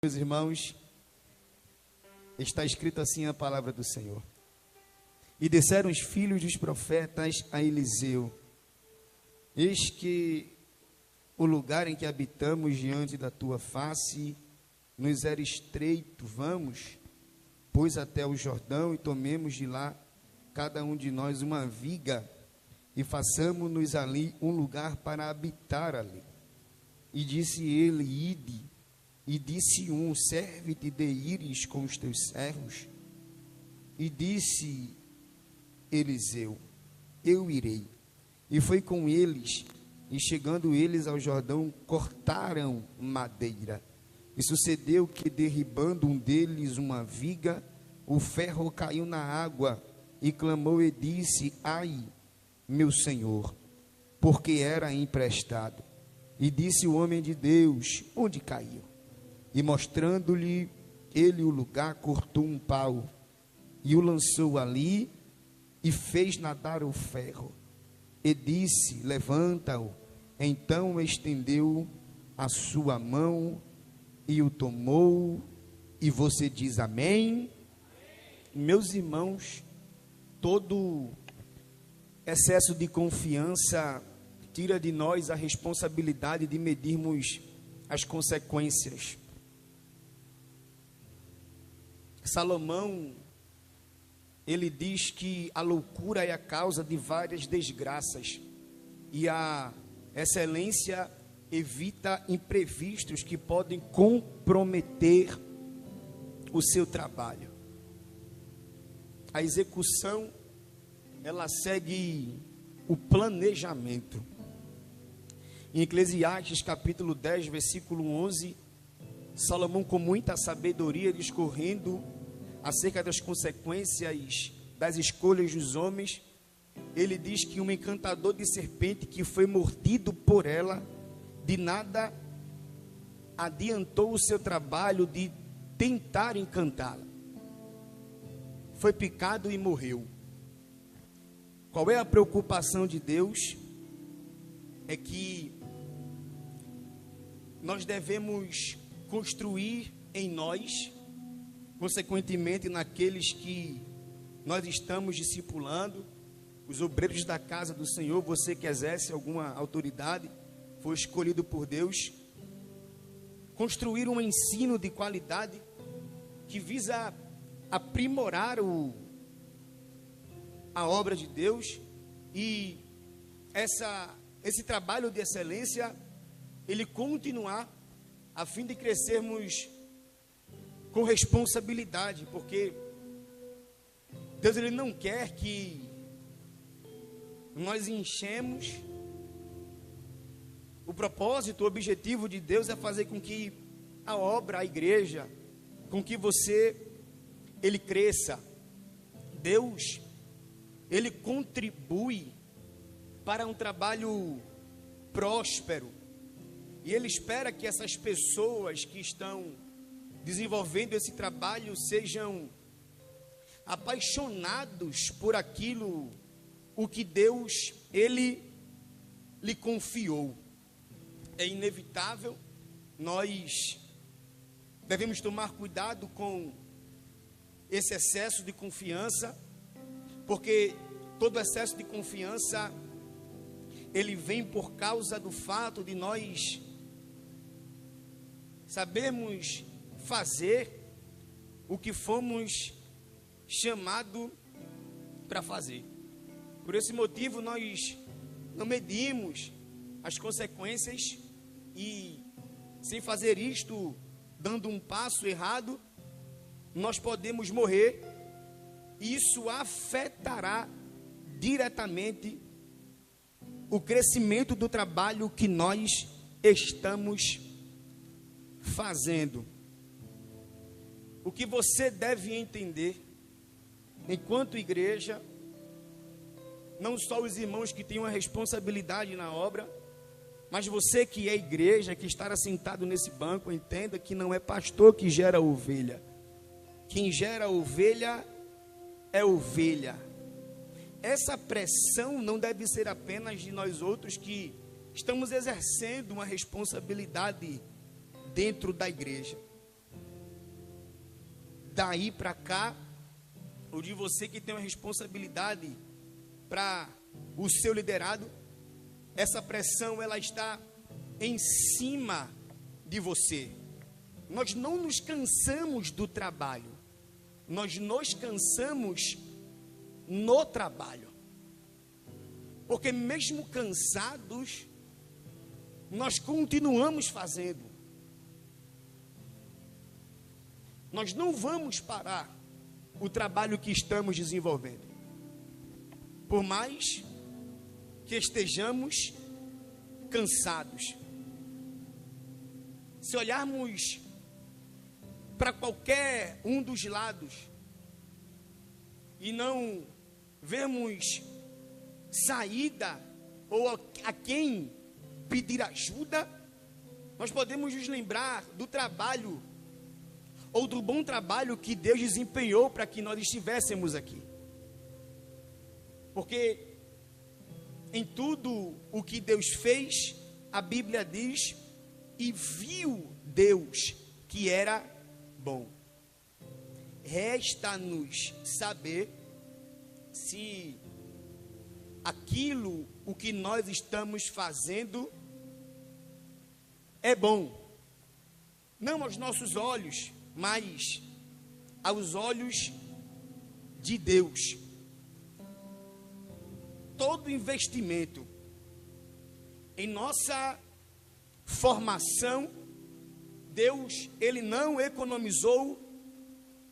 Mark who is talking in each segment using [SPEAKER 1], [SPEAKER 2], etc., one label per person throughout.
[SPEAKER 1] Meus irmãos, está escrito assim a palavra do Senhor. E disseram os filhos dos profetas a Eliseu: eis que o lugar em que habitamos diante da tua face nos era estreito. Vamos, pois, até o Jordão e tomemos de lá cada um de nós uma viga e façamos-nos ali um lugar para habitar ali. E disse ele: ide. E disse um: serve-te de ires com os teus servos. E disse Eliseu: eu irei. E foi com eles, e chegando eles ao Jordão, cortaram madeira. E sucedeu que, derribando um deles uma viga, o ferro caiu na água, e clamou e disse: ai, meu senhor, porque era emprestado. E disse o homem de Deus: onde caiu? E mostrando-lhe ele o lugar, cortou um pau e o lançou ali e fez nadar o ferro. E disse: levanta-o. Então estendeu a sua mão e o tomou. E você diz amém? Meus irmãos, todo excesso de confiança tira de nós a responsabilidade de medirmos as consequências. Salomão, ele diz que a loucura é a causa de várias desgraças e a excelência evita imprevistos que podem comprometer o seu trabalho. A execução, ela segue o planejamento. Em Eclesiastes capítulo 10, versículo 11, Salomão, com muita sabedoria, discorrendo acerca das consequências das escolhas dos homens, ele diz que um encantador de serpente que foi mordido por ela, de nada adiantou o seu trabalho de tentar encantá-la. Foi picado e morreu. Qual é a preocupação de Deus? É que nós devemos construir em nós, consequentemente naqueles que nós estamos discipulando, os obreiros da casa do Senhor, você que exerce alguma autoridade, foi escolhido por Deus, construir um ensino de qualidade que visa aprimorar a obra de Deus, e esse trabalho de excelência, ele continuar a fim de crescermos com responsabilidade, porque Deus, ele não quer que nós enchemos. O propósito, o objetivo de Deus é fazer com que a obra, a igreja, com que ele cresça. Deus, ele contribui para um trabalho próspero, e ele espera que essas pessoas que estão desenvolvendo esse trabalho sejam apaixonados por aquilo, o que Deus, ele lhe confiou. É inevitável, nós devemos tomar cuidado com esse excesso de confiança, porque todo excesso de confiança, ele vem por causa do fato de nós sabermos fazer o que fomos chamados para fazer. Por esse motivo, nós não medimos as consequências, e sem fazer isto, dando um passo errado, nós podemos morrer, e isso afetará diretamente o crescimento do trabalho que nós estamos fazendo. O que você deve entender, enquanto igreja, não só os irmãos que têm uma responsabilidade na obra, mas você que é igreja, que está assentado nesse banco, entenda que não é pastor que gera ovelha. Quem gera ovelha é ovelha. Essa pressão não deve ser apenas de nós outros que estamos exercendo uma responsabilidade dentro da igreja. daí para cá, ou de você que tem uma responsabilidade para o seu liderado, essa pressão ela está em cima de você. Nós não nos cansamos do trabalho, nós nos cansamos no trabalho. Porque mesmo cansados, nós continuamos fazendo. Nós não vamos parar o trabalho que estamos desenvolvendo. Por mais que estejamos cansados. Se olharmos para qualquer um dos lados e não vermos saída ou a quem pedir ajuda, nós podemos nos lembrar do trabalho ou do bom trabalho que Deus desempenhou para que nós estivéssemos aqui. Porque em tudo o que Deus fez, a Bíblia diz, e viu Deus que era bom. Resta-nos saber se aquilo, o que nós estamos fazendo, é bom. Não aos nossos olhos, mas aos olhos de Deus. Todo investimento em nossa formação, Deus, Ele não economizou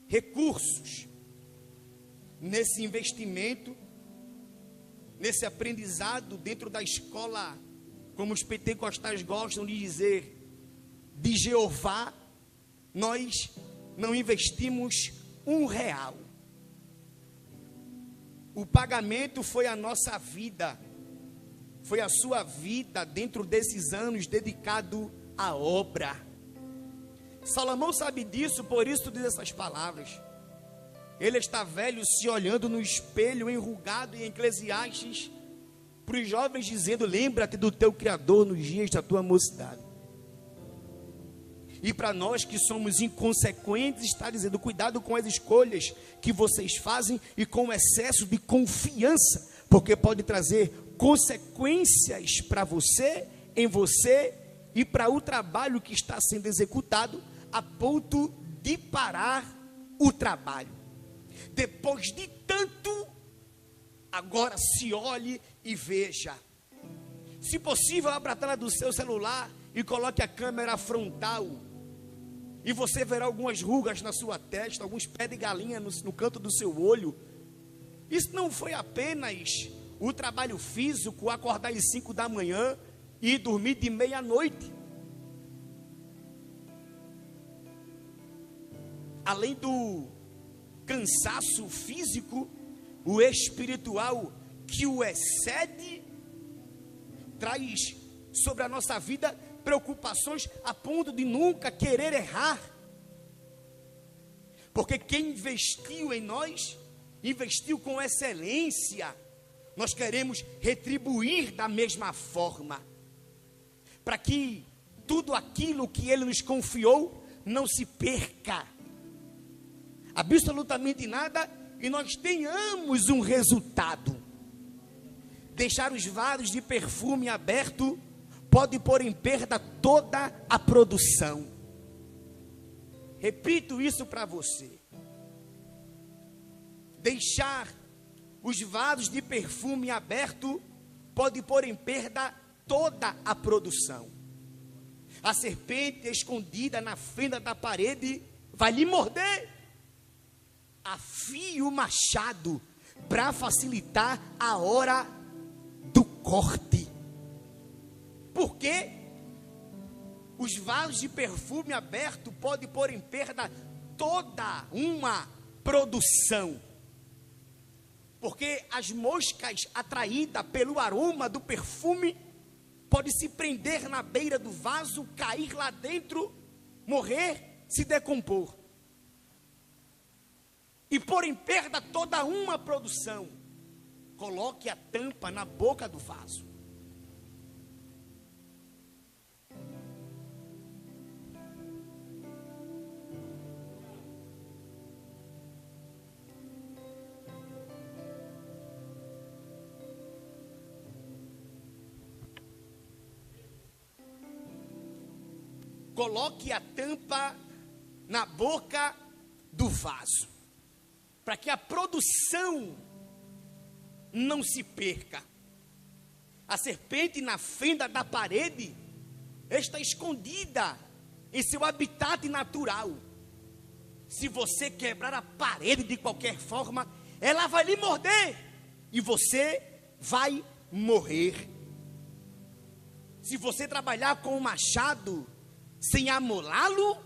[SPEAKER 1] recursos nesse investimento, nesse aprendizado dentro da escola, como os pentecostais gostam de dizer, de Jeová. Nós não investimos R$1. O pagamento foi a nossa vida, foi a sua vida dentro desses anos dedicado à obra. Salomão sabe disso, por isso diz essas palavras. Ele está velho, se olhando no espelho, enrugado em Eclesiastes, para os jovens dizendo, lembra-te do teu Criador nos dias da tua mocidade. E para nós que somos inconsequentes, está dizendo, cuidado com as escolhas que vocês fazem e com o excesso de confiança, porque pode trazer consequências para você, em você e para o trabalho que está sendo executado, a ponto de parar o trabalho. Depois de tanto, agora se olhe e veja. Se possível, abra a tela do seu celular e coloque a câmera frontal. E você verá algumas rugas na sua testa, alguns pés de galinha no canto do seu olho. Isso não foi apenas o trabalho físico, acordar às 5 da manhã e dormir de meia-noite. Além do cansaço físico, o espiritual que o excede, traz sobre a nossa vida preocupações a ponto de nunca querer errar. Porque quem investiu em nós, investiu com excelência. Nós queremos retribuir da mesma forma, para que tudo aquilo que Ele nos confiou não se perca, absolutamente nada, e nós tenhamos um resultado. Deixar os vasos de perfume aberto pode pôr em perda toda a produção. Repito isso para você. Deixar os vasos de perfume aberto pode pôr em perda toda a produção. A serpente escondida na fenda da parede vai lhe morder. Afie o machado para facilitar a hora do corte. Porque os vasos de perfume aberto podem pôr em perda toda uma produção. Porque as moscas atraídas pelo aroma do perfume podem se prender na beira do vaso, cair lá dentro, morrer, se decompor. E pôr em perda toda uma produção. Coloque a tampa na boca do vaso.
[SPEAKER 2] coloque a tampa na boca do vaso, para que a produção não se perca. A serpente na fenda da parede está escondida em seu habitat natural. Se você quebrar a parede de qualquer forma, ela vai lhe morder e você vai morrer. Se você trabalhar com o machado sem amolá-lo,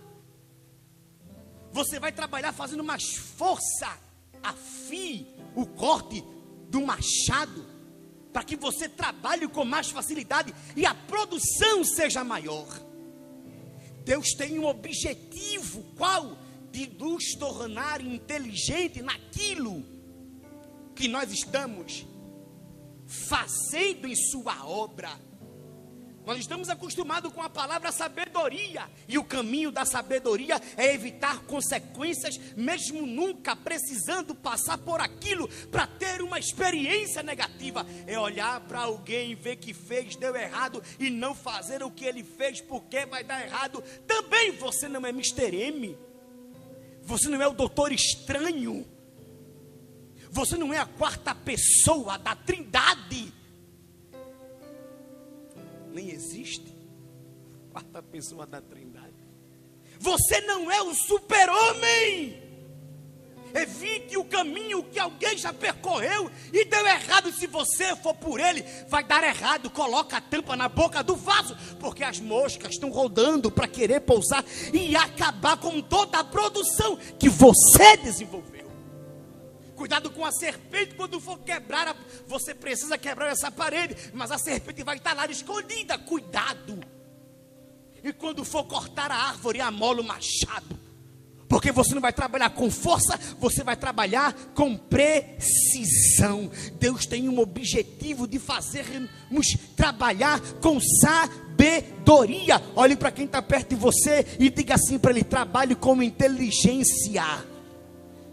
[SPEAKER 2] você vai trabalhar fazendo mais força, afie o corte do machado, para que você trabalhe com mais facilidade e a produção seja maior. Deus tem um objetivo, qual? De nos tornar inteligente naquilo que nós estamos fazendo em sua obra. Nós estamos acostumados com a palavra sabedoria, e o caminho da sabedoria é evitar consequências, mesmo nunca precisando passar por aquilo para ter uma experiência negativa. É olhar para alguém e ver que fez, deu errado, e não fazer o que ele fez porque vai dar errado. Também você não é Mr. M, você não é o Doutor Estranho, você não é a quarta pessoa da Trindade. Nem existe quarta pessoa da Trindade. Você não é o super-homem. Evite o caminho que alguém já percorreu e deu errado. Se você for por ele, vai dar errado. Coloca a tampa na boca do vaso, porque as moscas estão rodando para querer pousar e acabar com toda a produção que você desenvolveu. Cuidado com a serpente. Quando for quebrar, você precisa quebrar essa parede, mas a serpente vai estar lá escondida. Cuidado. E quando for cortar a árvore, amola o machado, porque você não vai trabalhar com força, você vai trabalhar com precisão. Deus tem um objetivo de fazermos trabalhar com sabedoria. Olhe para quem está perto de você e diga assim para ele: trabalhe com inteligência.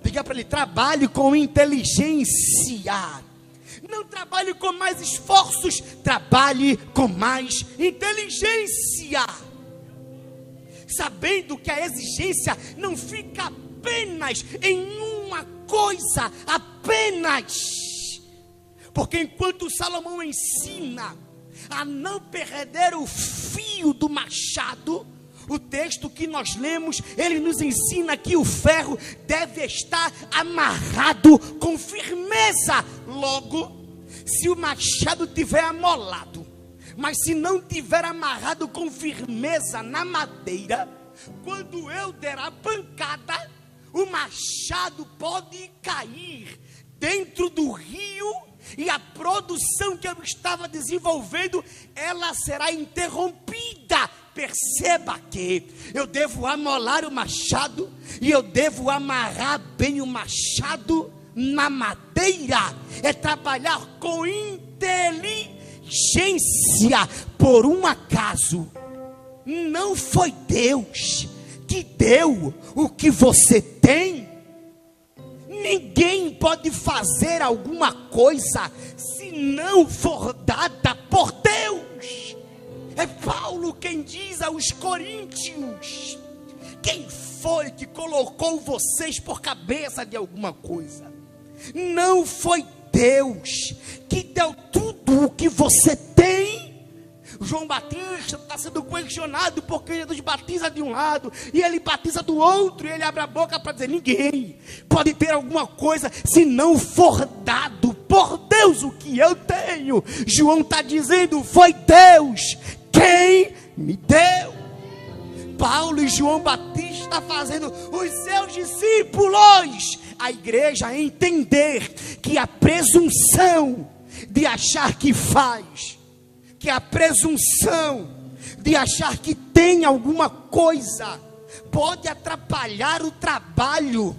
[SPEAKER 2] Diga para ele: trabalhe com inteligência. Não trabalhe com mais esforços, trabalhe com mais inteligência. Sabendo que a exigência não fica apenas em uma coisa, apenas. Porque enquanto Salomão ensina a não perder o fio do machado, o texto que nós lemos, ele nos ensina que o ferro deve estar amarrado com firmeza. Logo, se o machado tiver amolado, mas se não tiver amarrado com firmeza na madeira, quando eu der a pancada, o machado pode cair dentro do rio, e a produção que eu estava desenvolvendo, ela será interrompida. Perceba que eu devo amolar o machado, e eu devo amarrar bem o machado na madeira. É trabalhar com inteligência. Por um acaso, não foi Deus que deu o que você tem. Ninguém pode fazer alguma coisa se não for dada por Deus. É Paulo quem diz aos Coríntios: quem foi que colocou vocês por cabeça de alguma coisa? Não foi Deus que deu tudo o que você tem. João Batista está sendo questionado porque Jesus batiza de um lado e ele batiza do outro, e ele abre a boca para dizer: ninguém pode ter alguma coisa se não for dado por Deus o que eu tenho. João está dizendo: foi Deus quem me deu. Paulo e João Batista fazendo os seus discípulos, a igreja, entender que a presunção de achar que faz, que a presunção de achar que tem alguma coisa, pode atrapalhar o trabalho,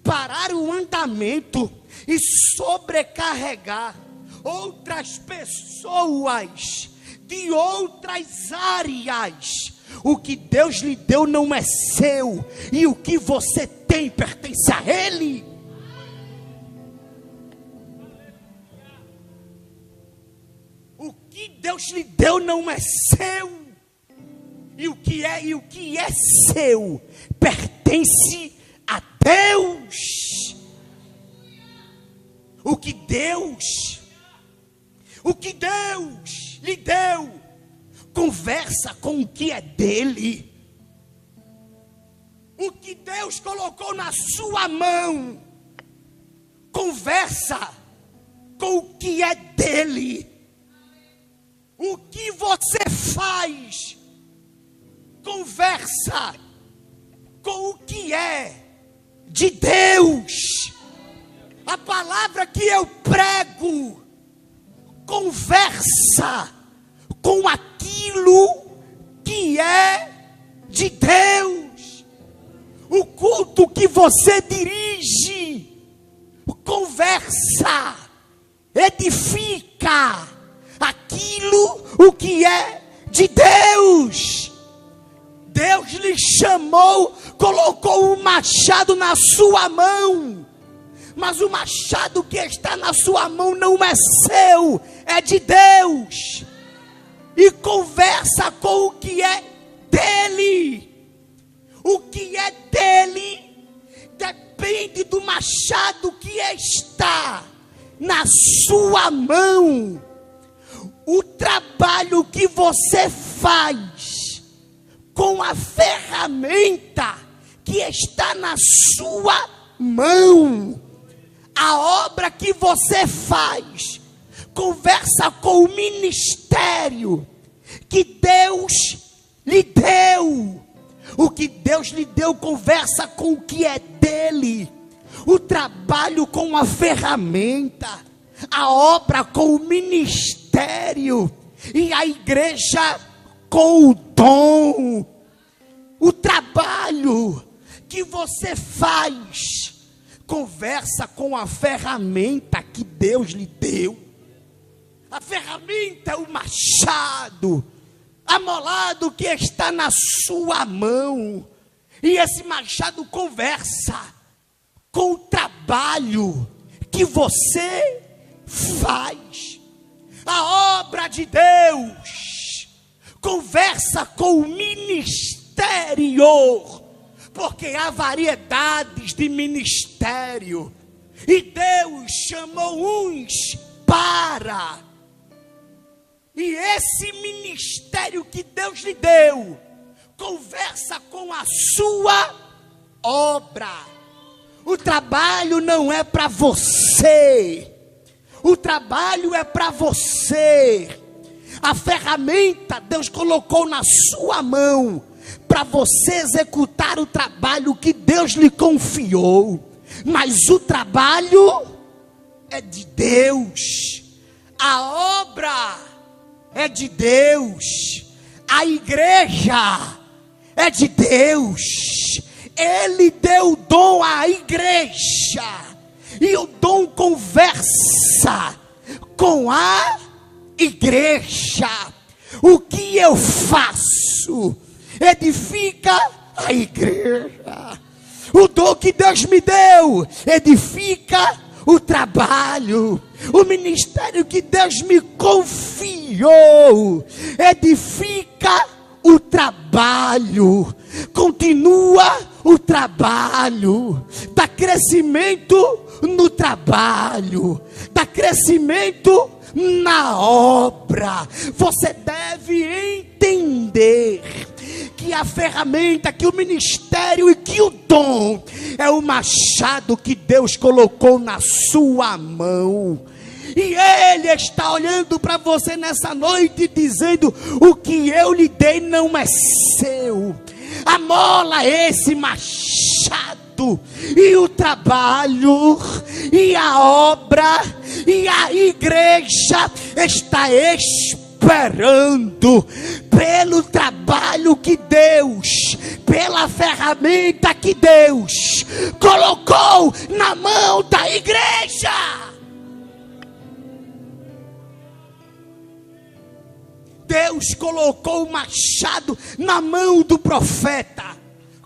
[SPEAKER 2] parar o andamento e sobrecarregar outras pessoas de outras áreas. O que Deus lhe deu não é seu, e o que você tem pertence a Ele. O que Deus lhe deu não é seu, E o que é seu pertence a Deus. O que Deus lhe deu, conversa com o que é dele. O que Deus colocou na sua mão, conversa com o que é dele. O que você faz, conversa com o que é de Deus. A palavra que eu prego conversa com aquilo que é de Deus. O culto que você dirige conversa, edifica aquilo o que é de Deus. Deus lhe chamou, colocou um machado na sua mão, mas o machado que está na sua mão não é seu, é de Deus. E conversa com o que é dele. O que é dele depende do machado que está na sua mão. O trabalho que você faz com a ferramenta que está na sua mão, a obra que você faz, conversa com o ministério que Deus lhe deu. O que Deus lhe deu conversa com o que é dele. O trabalho com a ferramenta, a obra com o ministério, e a igreja com o dom. O trabalho que você faz conversa com a ferramenta que Deus lhe deu. A ferramenta é o machado amolado que está na sua mão. E esse machado conversa com o trabalho que você faz. A obra de Deus conversa com o ministério, porque há variedades de ministério, e Deus chamou uns para, e esse ministério que Deus lhe deu conversa com a sua obra. O trabalho não é para você, o trabalho é para você. A ferramenta Deus colocou na sua mão para você executar o trabalho que Deus lhe confiou. Mas o trabalho é de Deus, a obra é de Deus, a igreja é de Deus. Ele deu o dom à igreja, e o dom conversa com a igreja. O que eu faço edifica a igreja. O dom que Deus me deu edifica o trabalho. O ministério que Deus me confiou edifica o trabalho. Continua o trabalho. Dá crescimento no trabalho, dá crescimento na obra. Você deve entender que a ferramenta, que o ministério e que o dom é o machado que Deus colocou na sua mão. E Ele está olhando para você nessa noite dizendo: o que eu lhe dei não é seu. Amola esse machado, e o trabalho, e a obra, e a igreja está esperando pelo trabalho que Deus, pela ferramenta que Deus colocou na mão da igreja. Deus colocou o machado na mão do profeta.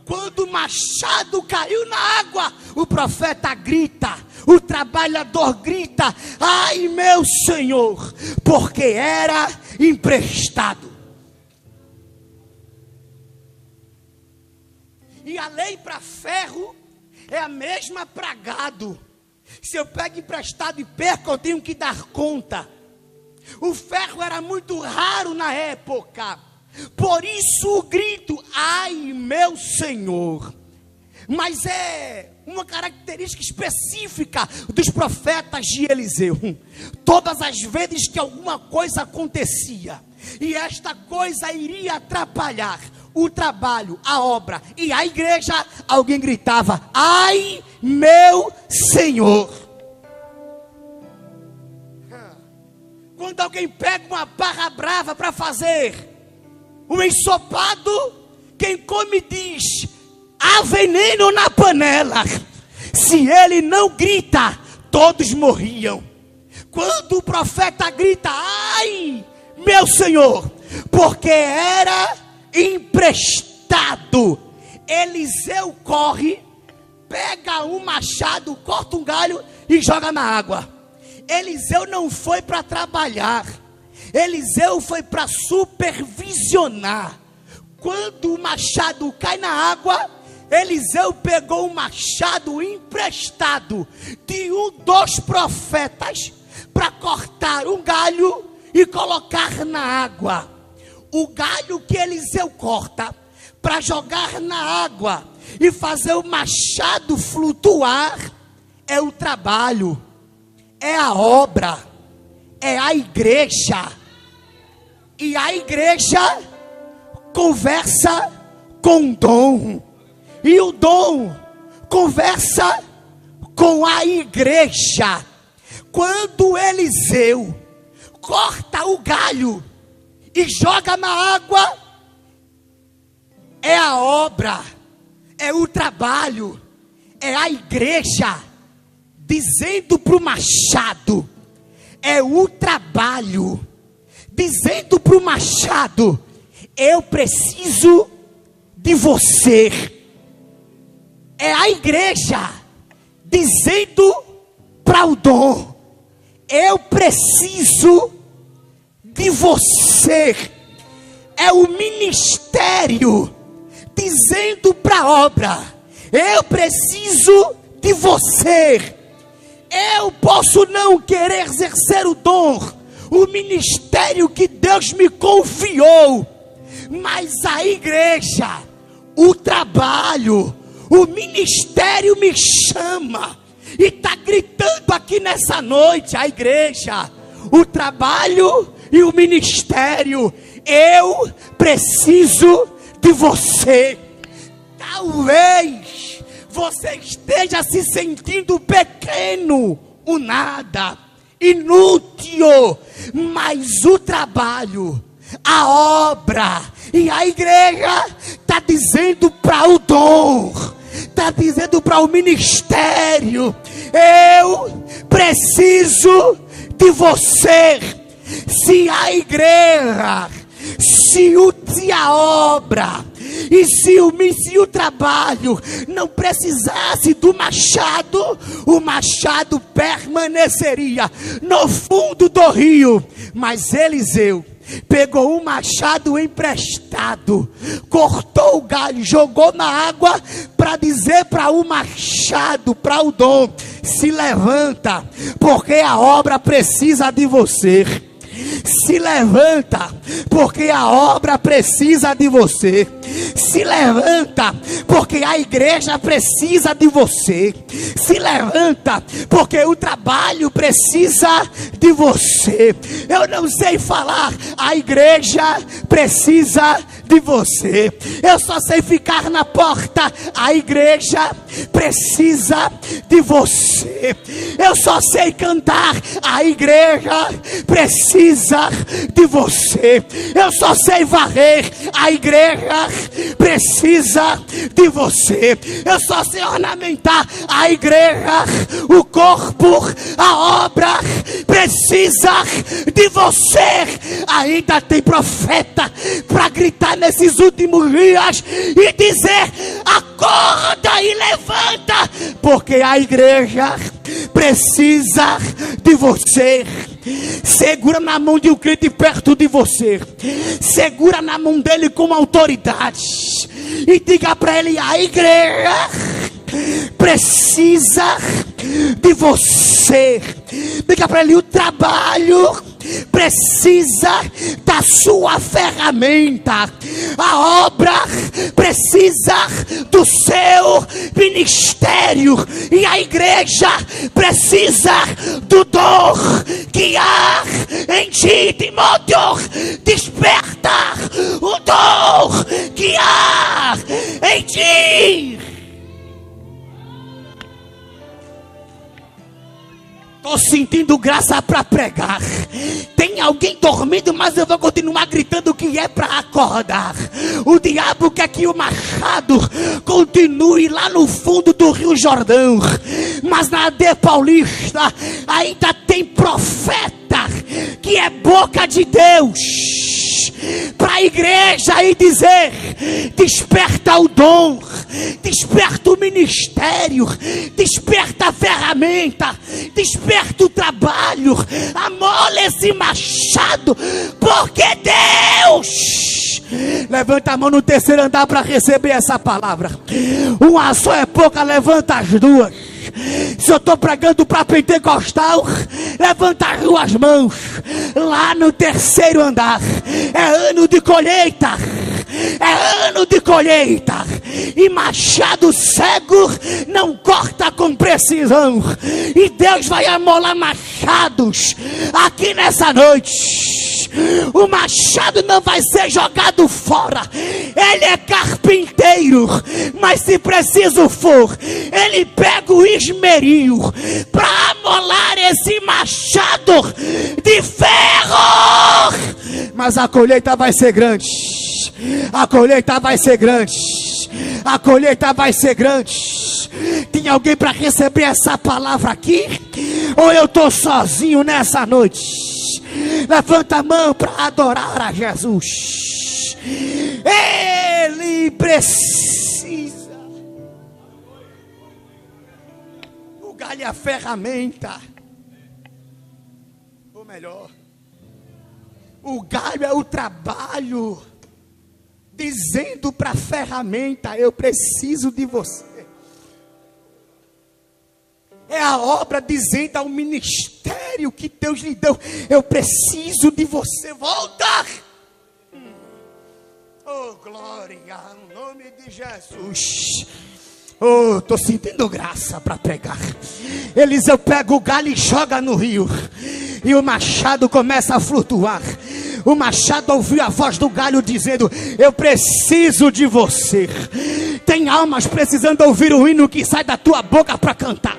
[SPEAKER 2] Quando o machado caiu na água, o profeta grita, o trabalhador grita: ai meu Senhor, porque era emprestado. E a lei para ferro é a mesma para gado. Se eu pego emprestado e perco, eu tenho que dar conta. O ferro era muito raro na época. Por isso o grito, ai meu Senhor. Mas é uma característica específica dos profetas de Eliseu. Todas as vezes que alguma coisa acontecia, e esta coisa iria atrapalhar o trabalho, a obra e a igreja, alguém gritava, ai meu Senhor. Quando alguém pega uma barra brava para fazer um ensopado, quem come diz, há veneno na panela. Se ele não grita, todos morriam. Quando o profeta grita, ai meu Senhor, porque era emprestado, Eliseu corre, pega um machado, corta um galho e joga na água. Eliseu não foi para trabalhar, Eliseu foi para supervisionar. Quando o machado cai na água, Eliseu pegou um machado emprestado de um dos profetas para cortar um galho e colocar na água. O galho que Eliseu corta para jogar na água e fazer o machado flutuar é o trabalho, é a obra, é a igreja. E a igreja conversa com o dom, e o dom conversa com a igreja. Quando Eliseu corta o galho e joga na água, é a obra, é o trabalho, é a igreja dizendo para o machado, é o trabalho, dizendo para o machado, eu preciso de você. É a igreja dizendo para o dom, eu preciso de você. É o ministério dizendo para a obra, eu preciso de você. Eu posso não querer exercer o dom, o ministério que Deus me confiou, mas a igreja, o trabalho, o ministério me chama e está gritando aqui nessa noite, a igreja, o trabalho e o ministério, eu preciso de você. Talvez você esteja se sentindo pequeno, o nada, inútil, mas o trabalho, a obra e a igreja está dizendo para o dom, está dizendo para o ministério, eu preciso de você. Se a igreja, se a obra e se o trabalho não precisasse do machado, o machado permaneceria no fundo do rio. Mas Eliseu pegou um machado emprestado, cortou o galho, jogou na água para dizer para o machado, para o dom, se levanta, porque a obra precisa de você. Se levanta, porque a obra precisa de você. Se levanta, porque a igreja precisa de você. Se levanta, porque o trabalho precisa de você. Eu não sei falar, a igreja precisa de você. Eu só sei ficar na porta, a igreja precisa de você. Eu só sei cantar, a igreja precisa de você. Eu só sei varrer, a igreja precisa de você. Eu só sei ornamentar, a igreja, o corpo, a obra precisa de você. Ainda tem profeta para gritar nesses últimos dias e dizer: acorda e levanta, porque a igreja precisa de você. Segura na mão de um crente perto de você, segura na mão dele com autoridade. e diga para ele: a igreja precisa de você. Diga para ele: o trabalho precisa da sua ferramenta, a obra precisa do seu ministério, e a igreja precisa do dom que há em ti. Timóteo, desperta o dom que há em ti. Estou sentindo graça para pregar. Tem alguém dormindo, mas eu vou continuar gritando que é para acordar. O diabo quer que o machado continue lá no fundo do Rio Jordão, mas na aldeia paulista ainda tem profeta que é boca de Deus para a igreja e dizer: desperta o dom, desperta o ministério, desperta a ferramenta, desperta o trabalho, amola esse machado, porque Deus... Levanta a mão no terceiro andar para receber essa palavra. Uma só é pouca, levanta as duas. Se eu estou pregando para pentecostal, levanta as duas mãos. Lá no terceiro andar é ano de colheita, é ano de colheita, e machado cego não corta com precisão, e Deus vai amolar machados aqui nessa noite. O machado não vai ser jogado fora. Ele é carpinteiro, mas se preciso for, ele pega o esmeril para amolar esse machado de ferro. Mas a colheita vai ser grande. A colheita vai ser grande. A colheita vai ser grande. Tem alguém para receber essa palavra aqui? Ou eu estou sozinho nessa noite? Levanta a mão para adorar a Jesus. Ele precisa. O galho é a ferramenta. Ou melhor, o galho é o trabalho, dizendo para a ferramenta: eu preciso de você. É a obra dizendo ao ministério que Deus lhe deu: eu preciso de você. Volta! Oh, glória ao nome de Jesus. Oh, estou sentindo graça para pregar. Eliseu pega o galho e joga no rio, e o machado começa a flutuar. O machado ouviu a voz do galho dizendo: eu preciso de você. Tem almas precisando ouvir o hino que sai da tua boca para cantar.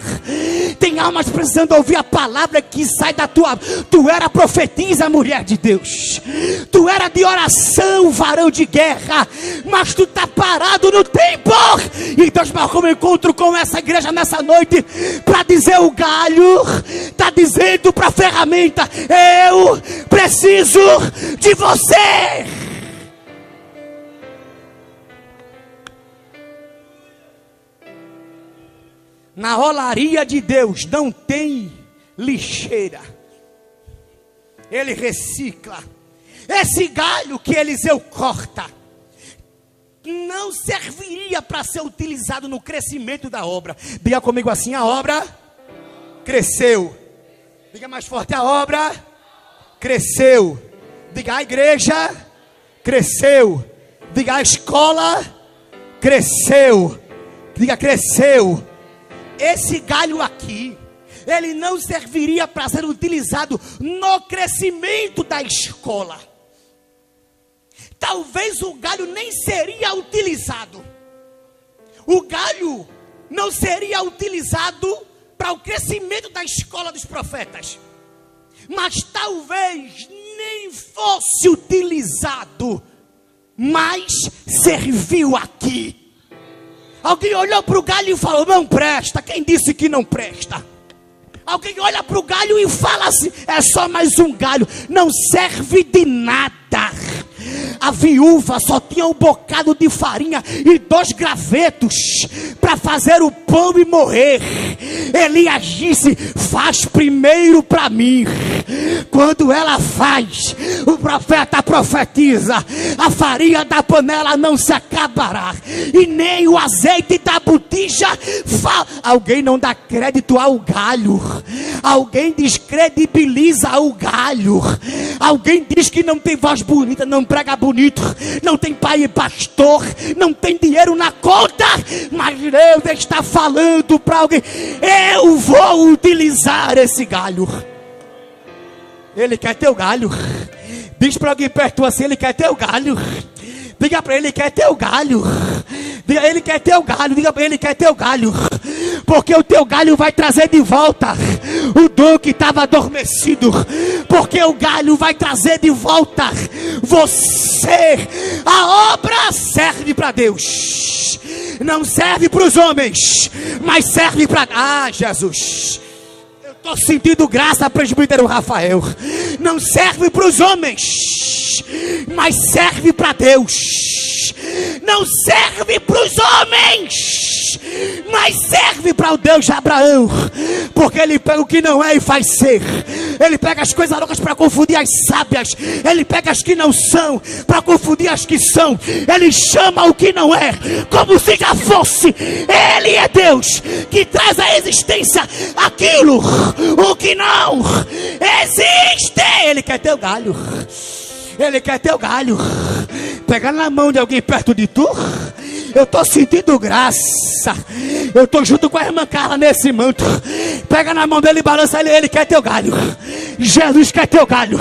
[SPEAKER 2] Tem almas precisando ouvir a palavra que sai da tua... Tu era profetisa, mulher de Deus. Tu era de oração, varão de guerra. Mas tu está parado no tempo. E Deus marcou um encontro com essa igreja nessa noite para dizer: o galho está dizendo para a ferramenta: eu preciso de você. Na olaria de Deus não tem lixeira. Ele recicla. Esse galho que Eliseu corta não serviria para ser utilizado no crescimento da obra. Diga comigo assim: a obra cresceu. Diga mais forte: a obra cresceu. Diga: a igreja cresceu. Diga: a escola cresceu. Diga: cresceu. Esse galho aqui, ele não serviria para ser utilizado no crescimento da escola. Talvez o galho nem seria utilizado. O galho não seria utilizado para o crescimento da escola dos profetas. Mas talvez nem fosse utilizado, mas serviu aqui. Alguém olhou para o galho e falou: não presta. Quem disse que não presta? Alguém olha para o galho e fala assim: é só mais um galho, não serve de nada. A viúva só tinha um bocado de farinha e 2 gravetos para fazer o pão e morrer. Elias disse: faz primeiro para mim, Quando ela faz, o profeta profetiza: a farinha da panela não se acabará, e nem o azeite da botija. Alguém não dá crédito ao galho, alguém descredibiliza o galho, alguém diz que não tem voz bonita, não prega bonito, não tem pai e pastor, não tem dinheiro na conta, mas Deus está falando para alguém: eu vou utilizar esse galho. Ele quer teu galho. Diz para alguém perto assim: ele quer teu galho. Diga para ele: quer teu galho. Diga: ele quer teu galho. Diga para ele: quer teu galho. Porque o teu galho vai trazer de volta o dom que estava adormecido. Porque o galho vai trazer de volta você. A obra serve para Deus, não serve para os homens, mas serve para... Ah, Jesus, eu estou sentindo graça, presbítero Rafael. Não serve para os homens, mas serve para Deus. Não serve para os homens, mas serve para o Deus de Abraão. Porque ele pega o que não é e faz ser. Ele pega as coisas loucas para confundir as sábias. Ele pega as que não são para confundir as que são. Ele chama o que não é como se já fosse. Ele é Deus que traz à existência aquilo o que não existe. Ele quer teu galho. Ele quer teu galho. Pega na mão de alguém perto de tu. Eu estou sentindo graça. Eu estou junto com a irmã Carla nesse manto. Pega na mão dele e balança ele. Ele quer teu galho. Jesus quer teu galho.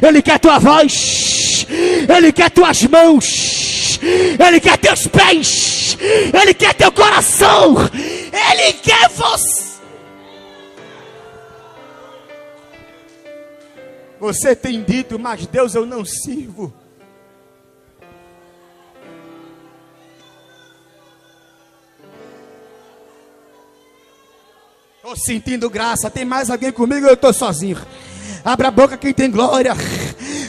[SPEAKER 2] Ele quer tua voz. Ele quer tuas mãos. Ele quer teus pés. Ele quer teu coração. Ele quer você. Você tem dito: mas Deus eu não sirvo. Estou sentindo graça. Tem mais alguém comigo? Eu estou sozinho. Abra a boca quem tem glória.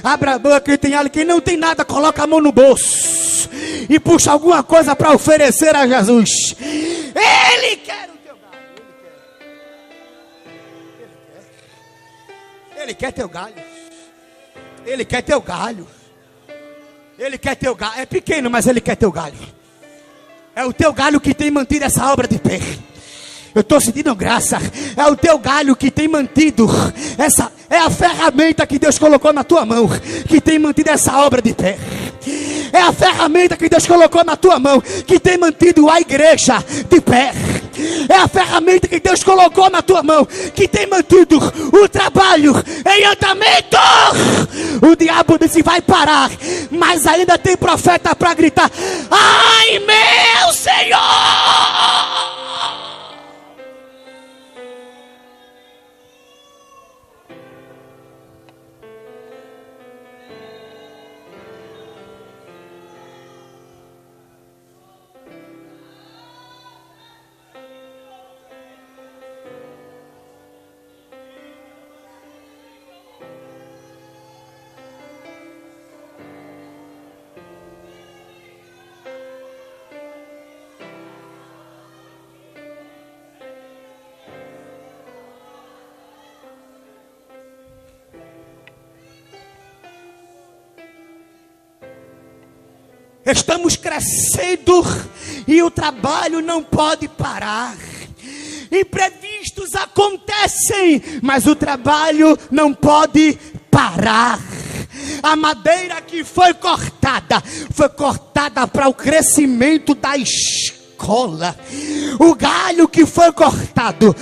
[SPEAKER 2] Abra a boca quem tem algo. Quem não tem nada, coloca a mão no bolso e puxa alguma coisa para oferecer a Jesus. Ele quer o teu galho. Ele quer teu galho. Ele quer teu galho. Ele quer teu galho. É pequeno, mas ele quer teu galho. É o teu galho que tem mantido essa obra de pé. Eu estou sentindo graça. É o teu galho que tem mantido essa. É a ferramenta que Deus colocou na tua mão que tem mantido essa obra de pé. É a ferramenta que Deus colocou na tua mão que tem mantido a igreja de pé. É a ferramenta que Deus colocou na tua mão que tem mantido o trabalho em andamento. O diabo disse: vai parar, mas ainda tem profeta para gritar: ai meu Senhor. Estamos crescendo e o trabalho não pode parar. Imprevistos acontecem, mas o trabalho não pode parar. A madeira que foi cortada para o crescimento da escola. O galho que foi cortado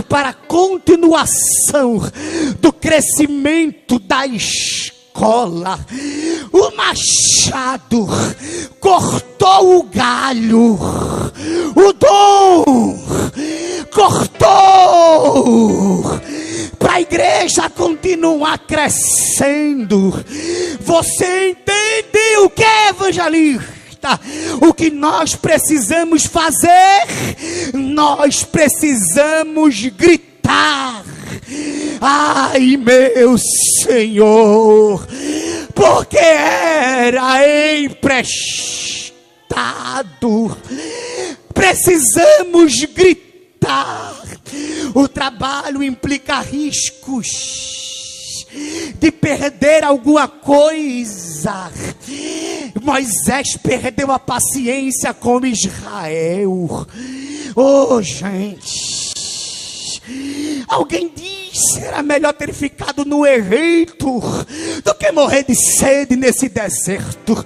[SPEAKER 2] para a continuação do crescimento da escola. O machado cortou o galho, o dom cortou para a igreja continuar crescendo. Você entende o que é evangelista? O que nós precisamos fazer? Nós precisamos gritar: ai meu Senhor, porque era emprestado. Precisamos gritar lutar. O trabalho implica riscos de perder alguma coisa. Moisés perdeu a paciência com Israel. Oh, gente, alguém disse: era melhor ter ficado no Egito do que morrer de sede nesse deserto.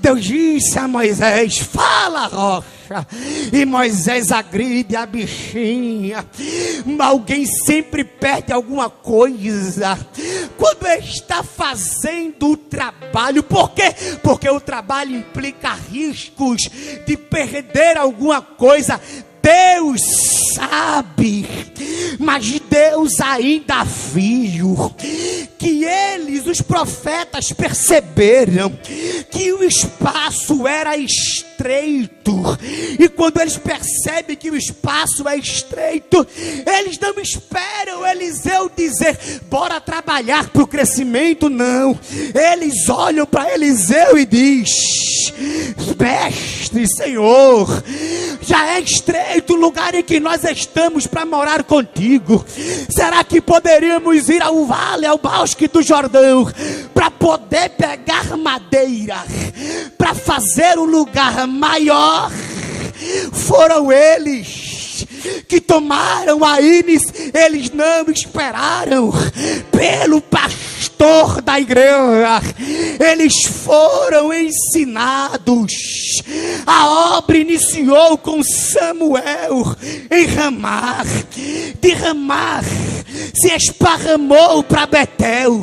[SPEAKER 2] Deus disse a Moisés: fala, rocha. E Moisés agride a bichinha. Alguém sempre perde alguma coisa quando está fazendo o trabalho. Por quê? Porque o trabalho implica riscos de perder alguma coisa. Deus sabe, mas Deus ainda viu que eles, os profetas, perceberam que o espaço era estreito. E quando eles percebem que o espaço é estreito, eles não esperam Eliseu dizer: bora trabalhar para o crescimento. Não, eles olham para Eliseu e diz: mestre, Senhor, já é estreito o lugar em que nós estamos para morar contigo. Será que poderíamos ir ao vale, ao bosque do Jordão, para poder pegar madeira, para fazer um lugar maior? Foram eles que tomaram a Ínis. Eles não esperaram pelo pastor da igreja. Eles foram ensinados. A obra iniciou com Samuel em Ramá. De Ramá se esparramou para Betel.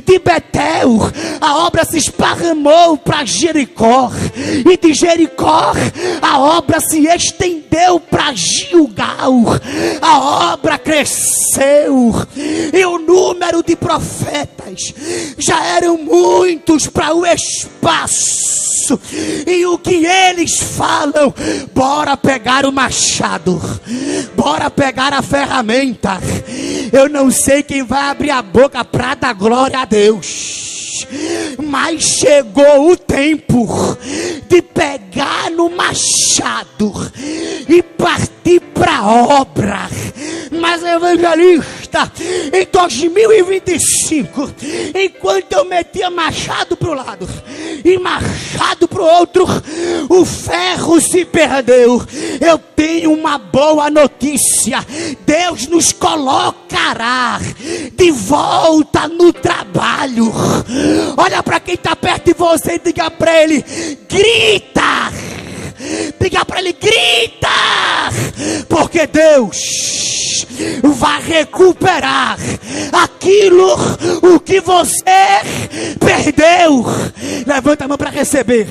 [SPEAKER 2] De Betel a obra se esparramou para Jericó. E de Jericó a obra se estendeu para Gilgal. A obra cresceu e o número de profetas já eram muitos para o espaço. E o que eles falam? Bora pegar o machado, bora pegar a ferramenta. Eu não sei quem vai abrir a boca para dar glória a Deus, mas chegou o tempo de pegar no machado e partir para a obra. Mas, evangelista, em 2025, enquanto eu metia machado para o lado e machado para o outro, o ferro se perdeu. Eu tenho uma boa notícia: Deus nos colocará de volta no trabalho. Olha para quem está perto de você e diga para ele: grita! Diga para ele: grita! Porque Deus vai recuperar aquilo o que você perdeu. Levanta a mão para receber.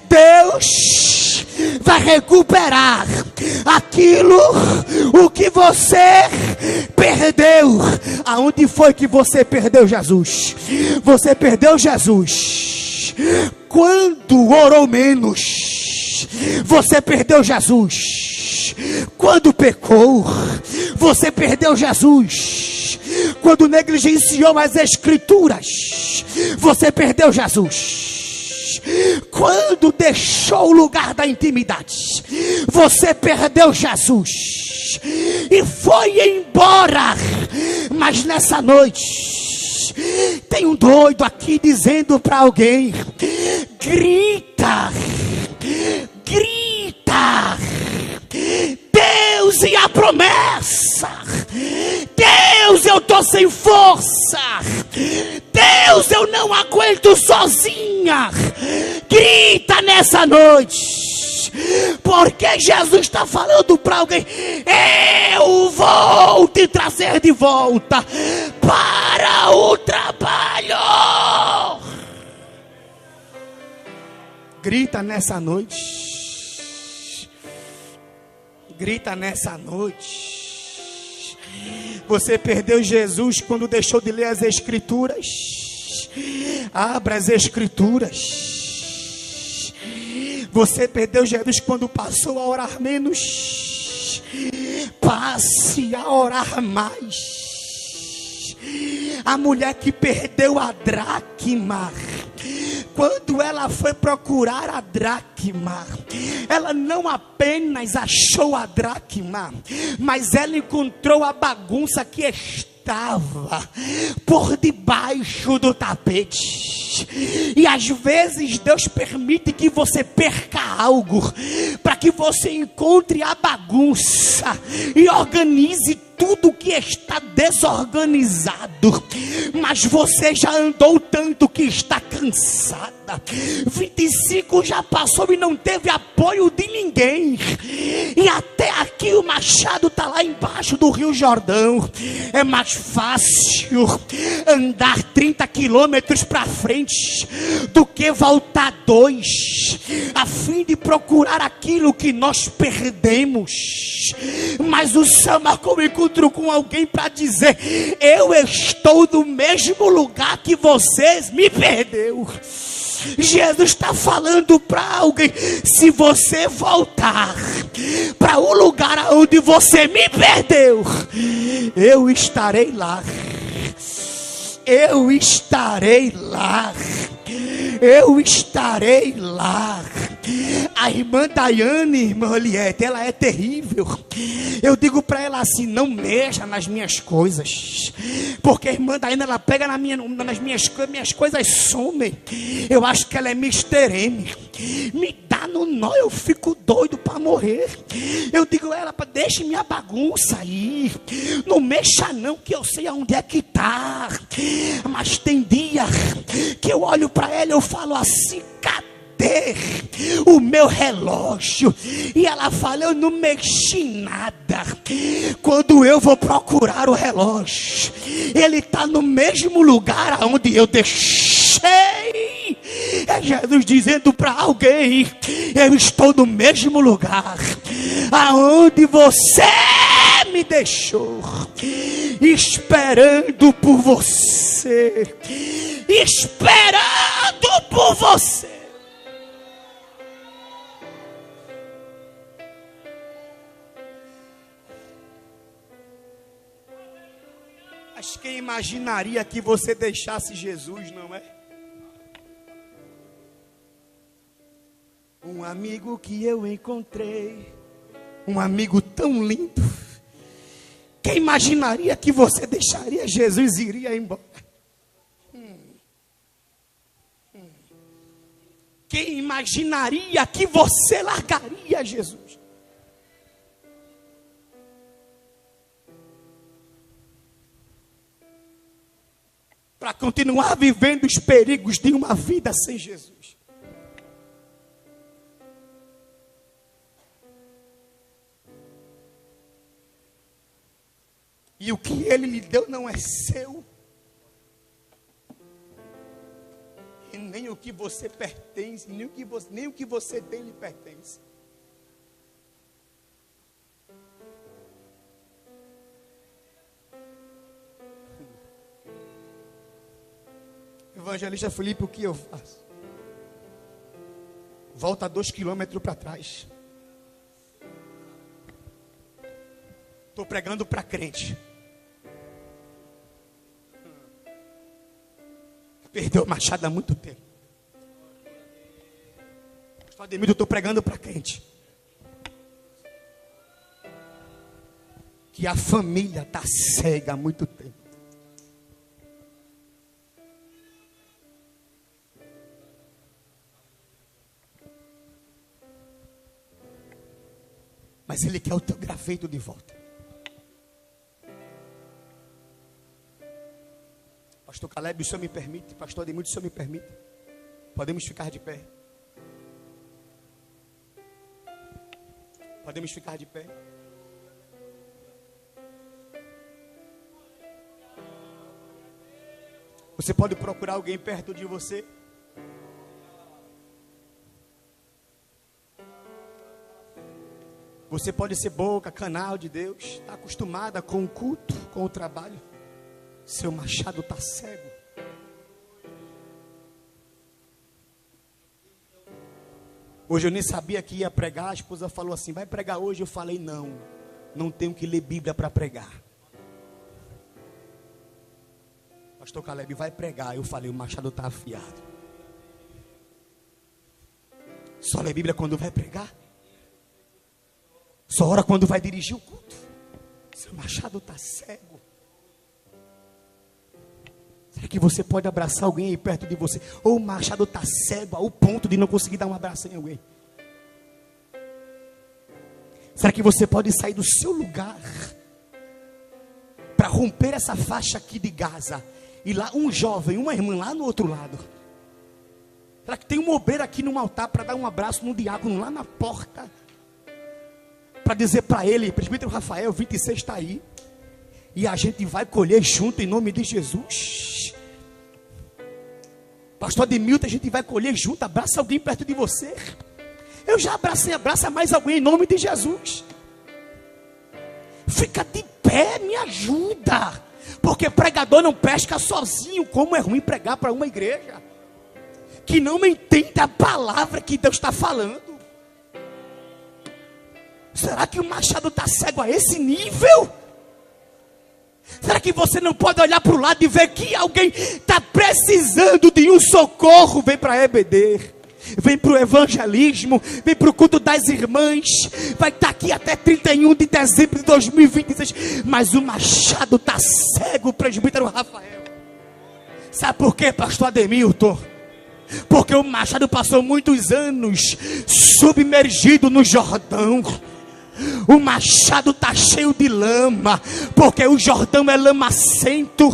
[SPEAKER 2] Deus vai recuperar aquilo o que você perdeu. Aonde foi que você perdeu Jesus? Você perdeu Jesus quando orou menos. Você perdeu Jesus quando pecou. Você perdeu Jesus quando negligenciou as escrituras. Você perdeu Jesus quando deixou o lugar da intimidade. Você perdeu Jesus e foi embora. Mas nessa noite tem um doido aqui dizendo para alguém: grita, grita. Deus e a promessa. Deus, eu estou sem força. Deus, eu não aguento sozinha. Grita nessa noite, porque Jesus está falando para alguém: eu vou te trazer de volta para o trabalho. Grita nessa noite. Grita nessa noite. Você perdeu Jesus quando deixou de ler as escrituras. Abra as escrituras. Você perdeu Jesus quando passou a orar menos. Passe a orar mais. A mulher que perdeu a dracma quando ela foi procurar a dracma, ela não apenas achou a dracma, mas ela encontrou a bagunça que estava por debaixo do tapete. E às vezes Deus permite que você perca algo, para que você encontre a bagunça e organize tudo que está desorganizado. Mas você já andou tanto que está cansada. 25 já passou e não teve apoio de ninguém. E até aqui o machado está lá embaixo do Rio Jordão. É mais fácil andar 30 quilômetros para frente do que voltar 2, a fim de procurar aquilo que nós perdemos. Mas o céu marcou um encontro com alguém para dizer: eu estou no mesmo lugar que vocês me perdeu. Jesus está falando para alguém: se você voltar para o lugar onde você me perdeu, eu estarei lá. Eu estarei lá. Eu estarei lá. A irmã Daiane, irmã Eliette, ela é terrível. Eu digo para ela assim: não mexa nas minhas coisas, porque a irmã Daiane, ela pega nas minhas coisas, somem. Eu acho que ela é Mr. M. Me dá no nó, eu fico doido para morrer. Eu digo a ela: deixe minha bagunça aí, não mexa não, que eu sei aonde é que está. Mas tem dia que eu olho para ela e eu falo assim: cadê o meu relógio? E ela fala: eu não mexi nada. Quando eu vou procurar o relógio, ele está no mesmo lugar onde eu deixei. É Jesus dizendo para alguém: eu estou no mesmo lugar aonde você me deixou, esperando por você, esperando por você. Mas quem imaginaria que você deixasse Jesus, não é? Um amigo que eu encontrei, um amigo tão lindo. Quem imaginaria que você deixaria Jesus e iria embora? Quem imaginaria que você largaria Jesus? Para continuar vivendo os perigos de uma vida sem Jesus. E o que Ele lhe deu não é seu. E nem o que você pertence, nem o que você tem lhe pertence. Evangelista Felipe, o que eu faço? Volta 2 quilômetros para trás. Estou pregando para crente. Perdeu o machado há muito tempo. Pastor Ademir, eu estou pregando para crente. Que a família está cega há muito tempo. Mas Ele quer o teu graveto de volta. Pastor Caleb, o senhor me permite? Pastor Ademir, o senhor me permite? Podemos ficar de pé? Podemos ficar de pé? Você pode procurar alguém perto de você? Você pode ser boca, canal de Deus. Está acostumada com o culto, com o trabalho. Seu machado está cego. Hoje eu nem sabia que ia pregar. A esposa falou assim: vai pregar hoje? Eu falei: não tenho que ler Bíblia para pregar. Pastor Caleb, vai pregar. Eu falei: o machado está afiado. Só lê a Bíblia quando vai pregar? Só ora quando vai dirigir o culto? Seu machado está cego. Será que você pode abraçar alguém aí perto de você? Ou o machado está cego ao ponto de não conseguir dar um abraço em alguém? Será que você pode sair do seu lugar para romper essa faixa aqui de Gaza? E lá um jovem, uma irmã lá no outro lado. Será que tem um obreiro aqui no altar para dar um abraço no diácono lá na porta? Para dizer para ele, presbítero Rafael, 26 está aí. E a gente vai colher junto em nome de Jesus. Pastor Ademilton, a gente vai colher junto. Abraça alguém perto de você. Eu já abracei, abraça mais alguém em nome de Jesus. Fica de pé, me ajuda. Porque pregador não pesca sozinho. Como é ruim pregar para uma igreja que não entende a palavra que Deus está falando. Será que o machado está cego a esse nível? Será que você não pode olhar para o lado e ver que alguém está precisando de um socorro? Vem para a EBD, vem para o evangelismo, vem para o culto das irmãs. Vai estar aqui até 31 de dezembro de 2026. Mas o machado está cego, presbítero Rafael. Sabe por quê, pastor Ademilton? Porque o machado passou muitos anos submergido no Jordão. O machado está cheio de lama, porque o Jordão é lamacento.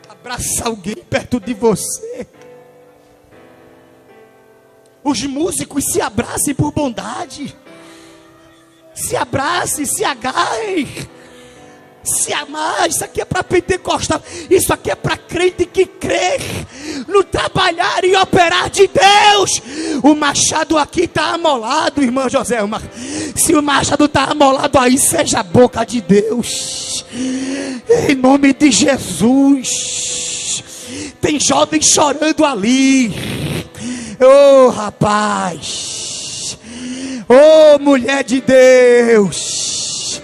[SPEAKER 2] Abraça alguém perto de você. Os músicos se abracem por bondade. Se abracem, se agarrem. Se amar, isso aqui é para pentecostal. Isso aqui é para crente que crê no trabalhar e operar de Deus. O machado aqui está amolado, irmã Joselma. Se o machado está amolado aí, seja a boca de Deus, em nome de Jesus. Tem jovens chorando ali. Oh rapaz, oh mulher de Deus,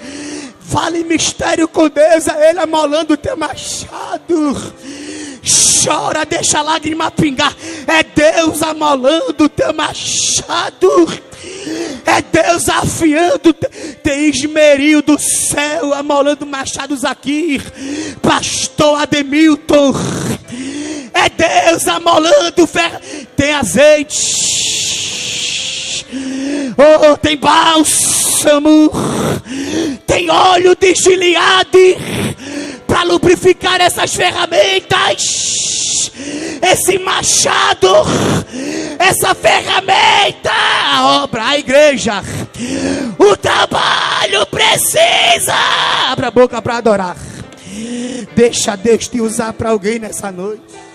[SPEAKER 2] fale mistério com Deus, a Ele amolando o teu machado. Chora, deixa a lágrima pingar. É Deus amolando o teu machado. É Deus afiando. Tem esmeril do céu amolando machados aqui. Pastor Ademilton. É Deus amolando ferro. Tem azeite. Oh, tem bálsamo. Tem óleo de Gileade para lubrificar essas ferramentas. Esse machado, essa ferramenta, a obra, a igreja, o trabalho precisa. Abra a boca para adorar. Deixa Deus te usar para alguém nessa noite.